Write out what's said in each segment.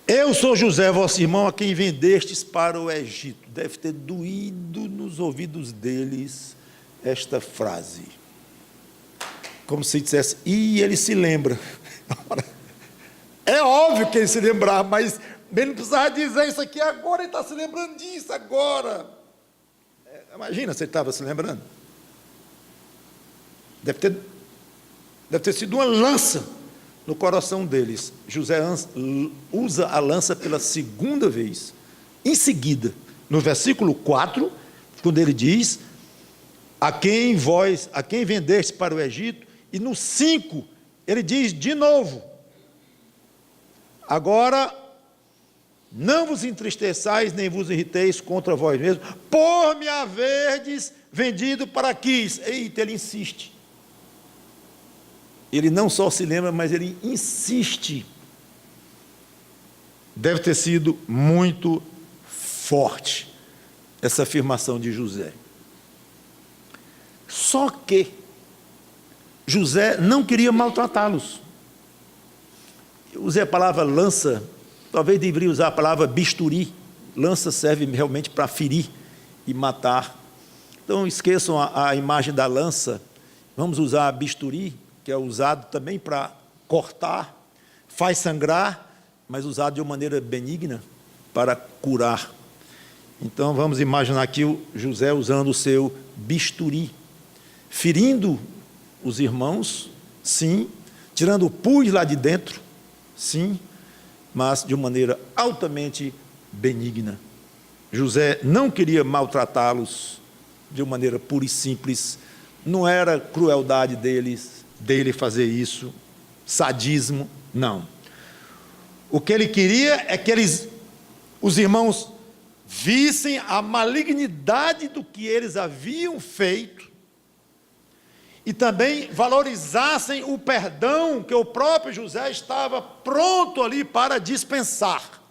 Eu sou José, vosso irmão, a quem vendestes para o Egito. Deve ter doído nos ouvidos deles esta frase. Como se dissesse, e ele se lembra. É óbvio que ele se lembrava, mas ele não precisava dizer isso aqui agora, ele está se lembrando disso agora. Imagina se ele estava se lembrando. Deve ter sido uma lança no coração deles. José usa a lança pela segunda vez. Em seguida, no versículo 4, quando ele diz, a quem vendeste para o Egito, e no 5, ele diz de novo, agora, não vos entristeçais, nem vos irriteis contra vós mesmos, por me haverdes vendido para Quis. Eita, ele insiste. Ele não só se lembra, mas ele insiste. Deve ter sido muito forte essa afirmação de José. Só que José não queria maltratá-los. Eu usei a palavra lança, talvez deveria usar a palavra bisturi. Lança serve realmente para ferir e matar. Então esqueçam a imagem da lança, vamos usar a bisturi, que é usado também para cortar, faz sangrar, mas usado de uma maneira benigna para curar. Então vamos imaginar aqui o José usando o seu bisturi, ferindo os irmãos, sim, tirando o pus lá de dentro, sim, mas de uma maneira altamente benigna. José não queria maltratá-los de uma maneira pura e simples, não era crueldade dele fazer isso, sadismo, não. O que ele queria é que os irmãos vissem a malignidade do que eles haviam feito e também valorizassem o perdão que o próprio José estava pronto ali para dispensar.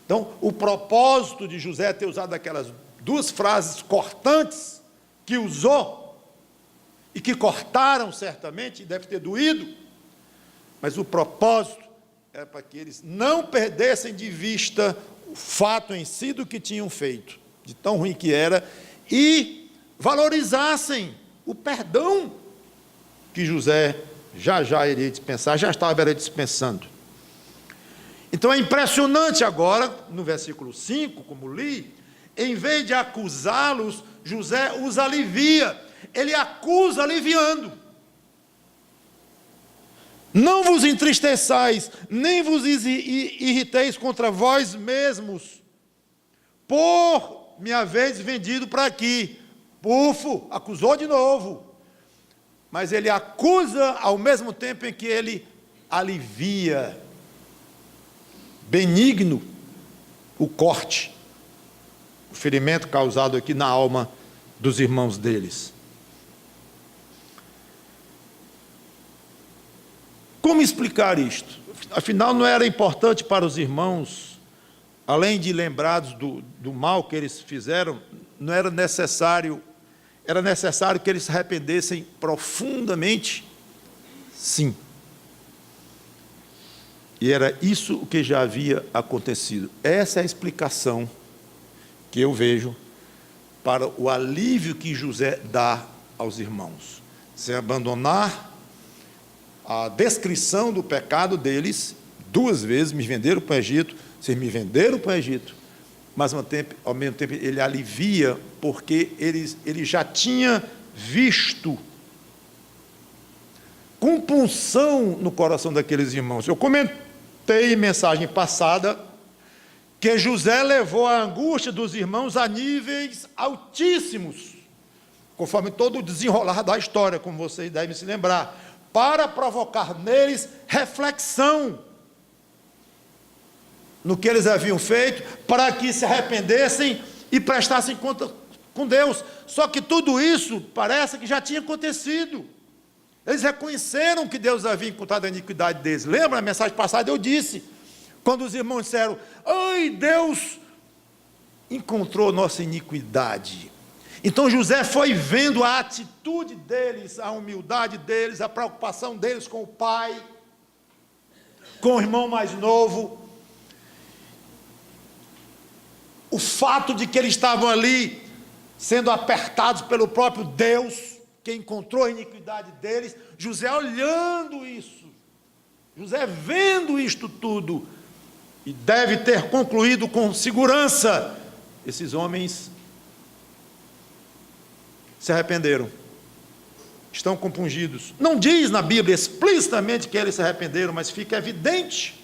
Então, o propósito de José ter usado aquelas duas frases cortantes que usou, e que cortaram certamente, deve ter doído, mas o propósito era para que eles não perdessem de vista o fato em si do que tinham feito, de tão ruim que era, e valorizassem o perdão que José já iria dispensar, já estava dispensando. Então é impressionante agora, no versículo 5, como li, em vez de acusá-los, José os alivia, ele acusa aliviando. Não vos entristeçais, nem vos irriteis contra vós mesmos, por me haveres vendido para aqui. Bufo, acusou de novo. Mas ele acusa ao mesmo tempo em que ele alivia, benigno, o corte, o ferimento causado aqui na alma dos irmãos deles. Como explicar isto? Afinal, não era importante para os irmãos, além de lembrados do mal que eles fizeram, não era necessário que eles se arrependessem profundamente? Sim. E era isso o que já havia acontecido. Essa é a explicação que eu vejo para o alívio que José dá aos irmãos. Sem abandonar a descrição do pecado deles, duas vezes me venderam para o Egito, vocês me venderam para o Egito, mas ao mesmo tempo ele alivia, porque ele já tinha visto compunção no coração daqueles irmãos. Eu comentei em mensagem passada que José levou a angústia dos irmãos a níveis altíssimos, conforme todo o desenrolar da história, como vocês devem se lembrar, para provocar neles reflexão no que eles haviam feito, para que se arrependessem e prestassem conta com Deus. Só que tudo isso parece que já tinha acontecido. Eles reconheceram que Deus havia encontrado a iniquidade deles. Lembra, na mensagem passada eu disse, quando os irmãos disseram, ai, Deus encontrou nossa iniquidade. Então José foi vendo a atitude deles, a humildade deles, a preocupação deles com o pai, com o irmão mais novo, o fato de que eles estavam ali sendo apertados pelo próprio Deus, que encontrou a iniquidade deles, José olhando isso, José vendo isto tudo, e deve ter concluído com segurança: esses homens se arrependeram, estão compungidos. Não diz na Bíblia explicitamente que eles se arrependeram, mas fica evidente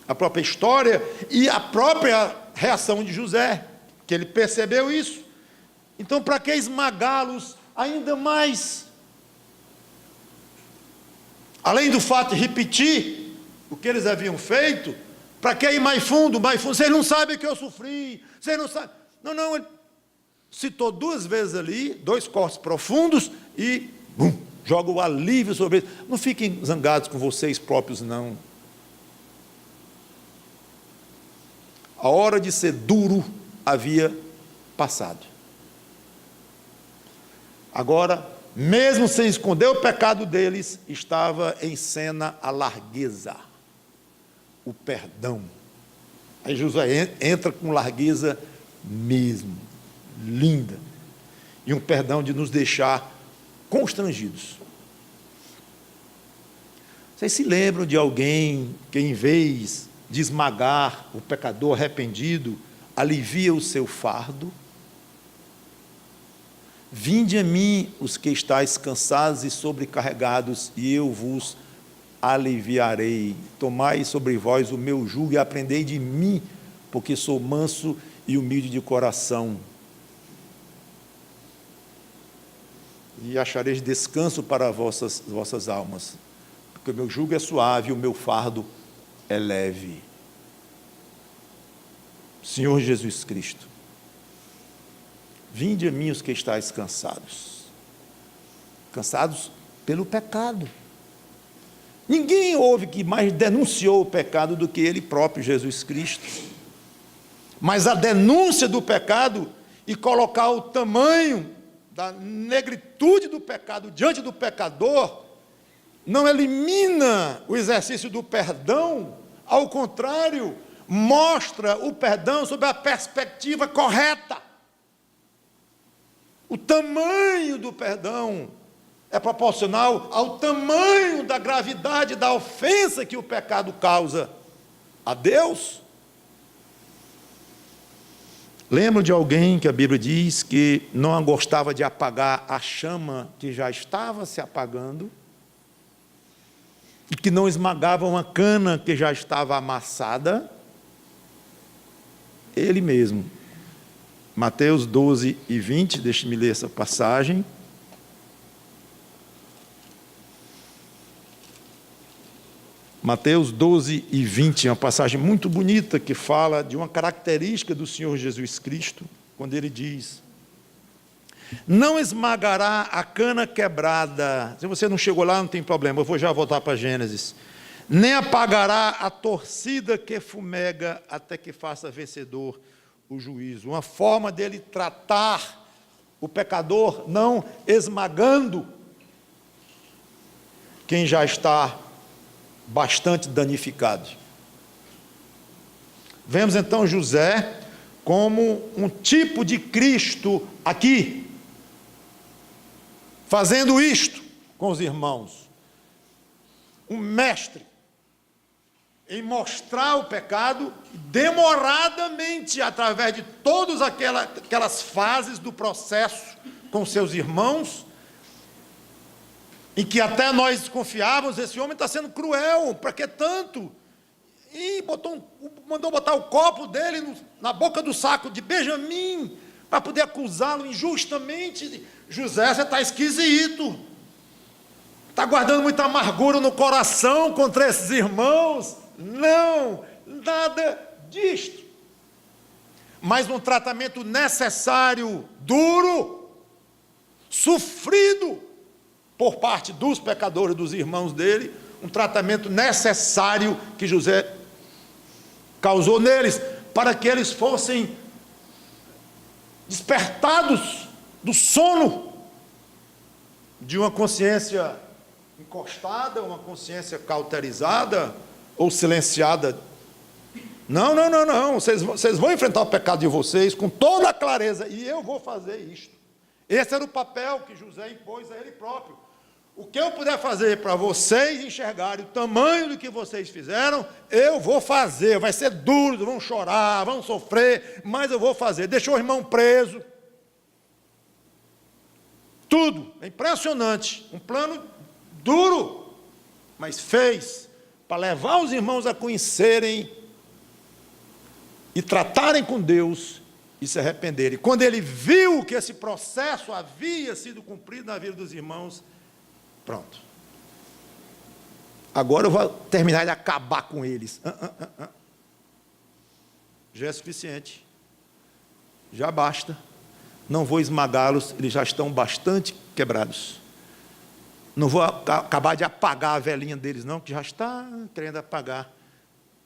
a própria história e a própria reação de José, que ele percebeu isso. Então, para que esmagá-los ainda mais? Além do fato de repetir o que eles haviam feito, para que ir mais fundo, mais fundo? Vocês não sabem que eu sofri, vocês não sabem. Não, ele citou 2 vezes ali, 2 cortes profundos e joga o alívio sobre eles. Não fiquem zangados com vocês próprios, não. A hora de ser duro havia passado. Agora, mesmo sem esconder o pecado deles, estava em cena a largueza, o perdão. Aí José entra com largueza mesmo, linda, e um perdão de nos deixar constrangidos. Vocês se lembram de alguém que, em vez de esmagar o pecador arrependido, alivia o seu fardo? Vinde a mim os que estáis cansados e sobrecarregados, e eu vos aliviarei. Tomai sobre vós o meu jugo e aprendei de mim, porque sou manso e humilde de coração, e achareis descanso para vossas almas, porque o meu jugo é suave e o meu fardo é leve. Senhor Jesus Cristo, vinde a mim os que estáis cansados pelo pecado. Ninguém houve que mais denunciou o pecado do que ele próprio, Jesus Cristo. Mas a denúncia do pecado e colocar o tamanho da negritude do pecado diante do pecador não elimina o exercício do perdão, ao contrário, mostra o perdão sob a perspectiva correta. O tamanho do perdão é proporcional ao tamanho da gravidade da ofensa que o pecado causa a Deus. Lembro de alguém que a Bíblia diz que não gostava de apagar a chama que já estava se apagando, e que não esmagava uma cana que já estava amassada? Ele mesmo. Mateus 12 e 20, deixe-me ler essa passagem. Mateus 12 e 20, é uma passagem muito bonita que fala de uma característica do Senhor Jesus Cristo, quando ele diz: não esmagará a cana quebrada. Se você não chegou lá, não tem problema, eu vou já voltar para Gênesis. Nem apagará a torcida que fumega até que faça vencedor o juízo. Uma forma dele tratar o pecador, não esmagando quem já está bastante danificado. Vemos então José como um tipo de Cristo aqui, fazendo isto com os irmãos. Um mestre em mostrar o pecado demoradamente, através de todas aquelas fases do processo com seus irmãos, em que até nós desconfiávamos: esse homem está sendo cruel, para que tanto? E mandou botar o copo dele na boca do saco de Benjamim, para poder acusá-lo injustamente. José, você está esquisito, está guardando muita amargura no coração contra esses irmãos. Não, nada disto. Mas um tratamento necessário, duro, sofrido por parte dos pecadores, dos irmãos dele, um tratamento necessário que José causou neles, para que eles fossem despertados do sono de uma consciência encostada, uma consciência cauterizada ou silenciada Não, não, não, não, vocês vão enfrentar o pecado de vocês com toda a clareza, e eu vou fazer isto. Esse era o papel que José impôs a ele próprio. O que eu puder fazer para vocês enxergarem o tamanho do que vocês fizeram, eu vou fazer. Vai ser duro, vão chorar, vão sofrer, mas eu vou fazer. Deixou o irmão preso. Tudo, é impressionante. Um plano duro, mas fez, para levar os irmãos a conhecerem e tratarem com Deus e se arrependerem. Quando ele viu que esse processo havia sido cumprido na vida dos irmãos, pronto. Agora eu vou terminar de acabar com eles. Já é suficiente. Já basta. Não vou esmagá-los, eles já estão bastante quebrados. Não vou acabar de apagar a velhinha deles, não, que já está querendo apagar.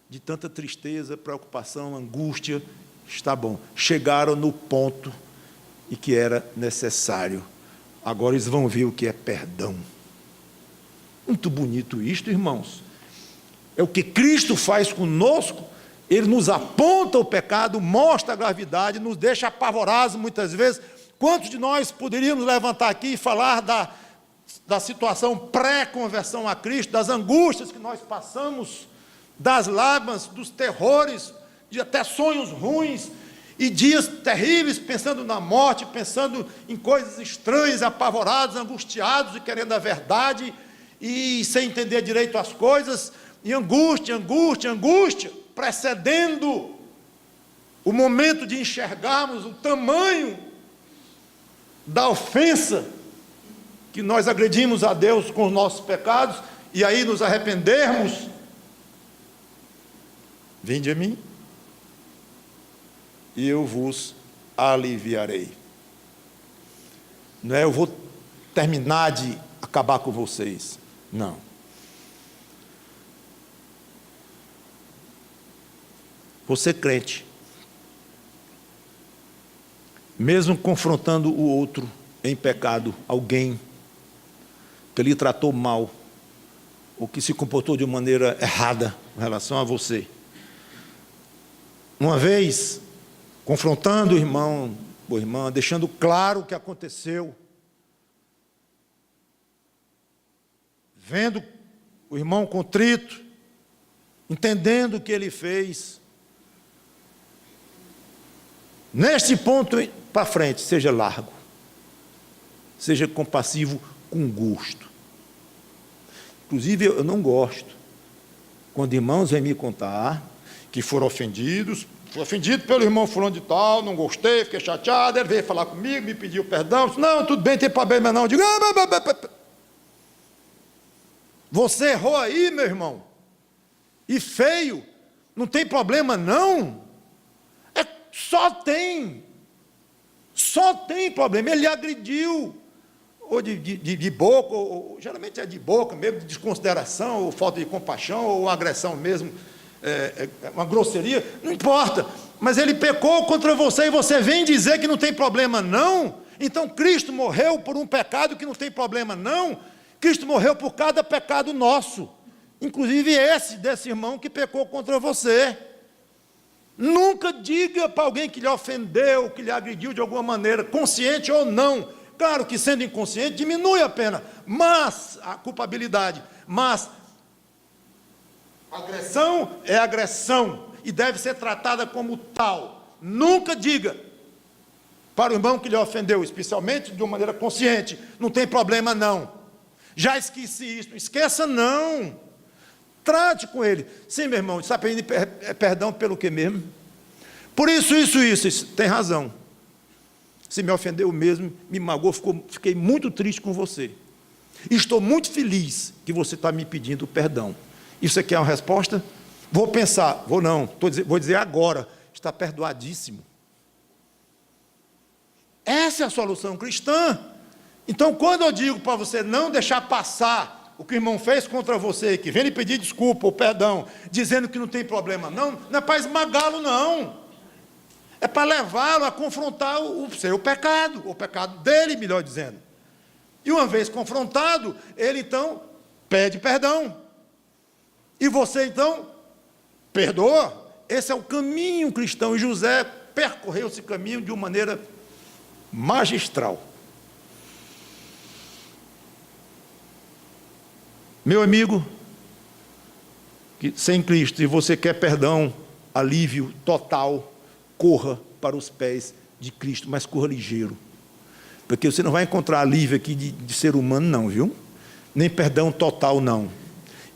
De tanta tristeza, preocupação, angústia, está bom. Chegaram no ponto em que era necessário. Agora eles vão ver o que é perdão. Muito bonito isto, irmãos. É o que Cristo faz conosco. Ele nos aponta o pecado, mostra a gravidade, nos deixa apavorados muitas vezes. Quantos de nós poderíamos levantar aqui e falar da situação pré-conversão a Cristo, das angústias que nós passamos, das lágrimas, dos terrores, de até sonhos ruins, e dias terríveis, pensando na morte, pensando em coisas estranhas, apavorados, angustiados e querendo a verdade, e sem entender direito as coisas, e angústia, angústia, angústia, precedendo o momento de enxergarmos o tamanho da ofensa que nós agredimos a Deus com os nossos pecados, e aí nos arrependermos. Vinde a mim, e eu vos aliviarei. Não é eu vou terminar de acabar com vocês. Não. Você crente, mesmo confrontando o outro em pecado, alguém que lhe tratou mal, ou que se comportou de maneira errada em relação a você, uma vez confrontando o irmão ou irmã, deixando claro o que aconteceu, vendo o irmão contrito, entendendo o que ele fez, neste ponto para frente, seja largo, seja compassivo com gosto. Inclusive, eu não gosto quando irmãos vêm me contar que foram ofendidos, fui ofendido pelo irmão fulano de tal, não gostei, fiquei chateado, ele veio falar comigo, me pediu perdão, disse, não, tudo bem, tem problema não. Eu digo, você errou aí, meu irmão, e feio, não tem problema não, só tem problema, ele agrediu, ou de boca, ou geralmente é de boca mesmo, de desconsideração, ou falta de compaixão, ou agressão mesmo, uma grosseria, não importa, mas ele pecou contra você, e você vem dizer que não tem problema não, então Cristo morreu por um pecado que não tem problema não, Cristo morreu por cada pecado nosso, inclusive esse desse irmão que pecou contra você. Nunca diga para alguém que lhe ofendeu, que lhe agrediu de alguma maneira, consciente ou não. Claro que sendo inconsciente diminui a pena, mas a culpabilidade, mas agressão é agressão e deve ser tratada como tal. Nunca diga para o irmão que lhe ofendeu, especialmente de uma maneira consciente, não tem problema não. Já esqueci isso, não esqueça não. Trate com ele. Sim, meu irmão, está pedindo perdão pelo que mesmo? Por isso, tem razão. Se me ofendeu mesmo, me magoou, fiquei muito triste com você. Estou muito feliz que você está me pedindo perdão. Isso aqui é uma resposta? Vou pensar, vou dizer agora, está perdoadíssimo. Essa é a solução cristã. Então, quando eu digo para você não deixar passar o que o irmão fez contra você, que vem lhe pedir desculpa ou perdão, dizendo que não tem problema não é para esmagá-lo não, é para levá-lo a confrontar o seu pecado, o pecado dele, melhor dizendo. E uma vez confrontado, ele então pede perdão, e você então perdoa, Esse é o caminho cristão, e José percorreu esse caminho de uma maneira magistral. Meu amigo, que sem Cristo, e você quer perdão, alívio total, corra para os pés de Cristo, mas corra ligeiro, porque você não vai encontrar alívio aqui de ser humano não, viu? Nem perdão total não.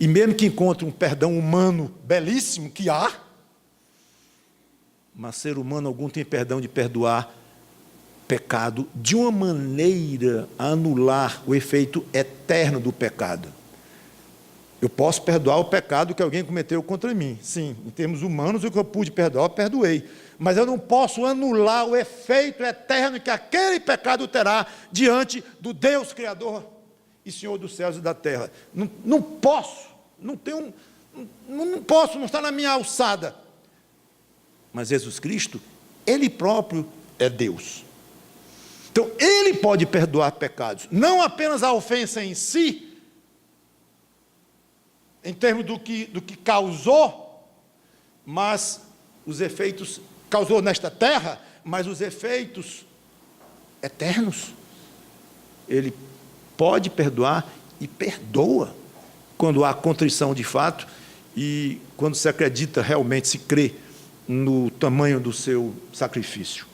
E mesmo que encontre um perdão humano belíssimo, que há, mas ser humano algum tem perdão de perdoar pecado de uma maneira a anular o efeito eterno do pecado. Eu posso perdoar o pecado que alguém cometeu contra mim. Sim, em termos humanos, o que eu pude perdoar, eu perdoei. Mas eu não posso anular o efeito eterno que aquele pecado terá diante do Deus Criador e Senhor dos céus e da terra. Não posso, não posso, não está na minha alçada. Mas Jesus Cristo, Ele próprio é Deus. Então, Ele pode perdoar pecados, não apenas a ofensa em si, em termos do que causou, mas os efeitos, causou nesta terra, mas os efeitos eternos. Ele pode perdoar e perdoa, quando há contrição de fato, e quando se acredita realmente, se crê no tamanho do seu sacrifício.